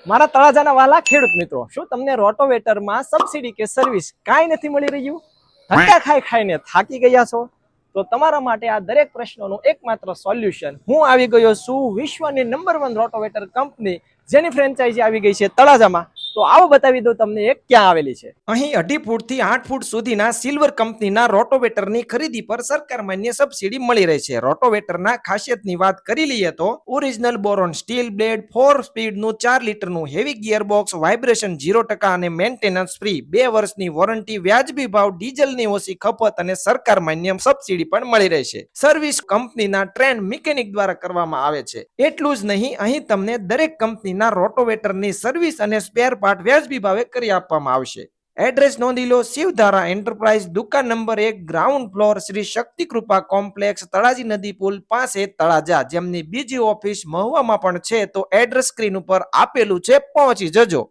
મારા તળાજાના વાલા ખેડૂત મિત્રો, શું તમને રોટોવેટરમાં સબસિડી કે સર્વિસ કાંઈ નથી મળી રહ્યું? ધક્કા ખાઈ ખાઈને થાકી ગયા છો? તો તમારા માટે આ દરેક પ્રશ્નોનું એકમાત્ર સોલ્યુશન હું આવી ગયો છું વિશ્વની નંબર 1 રોટોવેટર કંપની જેની ફ્રેન્ચાઇઝી આવી ગઈ છે તળાજામાં. તો આવો બતાવી દઉં તમને એક ક્યાં આવેલી છે. અહીં 2.5 ફૂટથી 8 ફૂટ સુધીના સિલ્વર કંપનીના રોટોવેટરની ખરીદી પર સરકાર માન્ય સબસિડી મળી રહી છે. રોટોવેટરના ખાસિયતની વાત કરી લઈએ તો ઓરિજિનલ બોરોન સ્ટીલ બ્લેડ, 4 સ્પીડનું 4 લીટરનું હેવી ગિયરબોક્સ, વાઇબ્રેશન 0% અને મેન્ટેનન્સ ફ્રી, 2 વર્ષની વોરંટી, વ્યાજબી ભાવ, ડીઝલની ઓછી ખપત અને સરકાર માન્ય સબસિડી પણ મળી રહેશે. સર્વિસ કંપનીના ટ્રેન્ડ મિકેનિક દ્વારા કરવામાં આવે છે. એટલું જ નહીં, અહીં તમને દરેક કંપનીના રોટોવેટરની સર્વિસ અને સ્પેર પાર્ટ વ્યાજબી ભાવે કરી આપવામાં આવશે. એડ્રેસ નોંધી લો: શિવધારા એન્ટરપ્રાઇઝ, દુકાન નંબર 1, ગ્રાઉન્ડ ફ્લોર, શ્રી શક્તિ કૃપા કોમ્પ્લેક્સ, તળાજી નદી પુલ પાસે, તળાજા. જેમની બીજી ઓફિસ મહુવામાં પણ છે. તો એડ્રેસ સ્ક્રીન ઉપર આપેલું છે, પહોંચી જજો.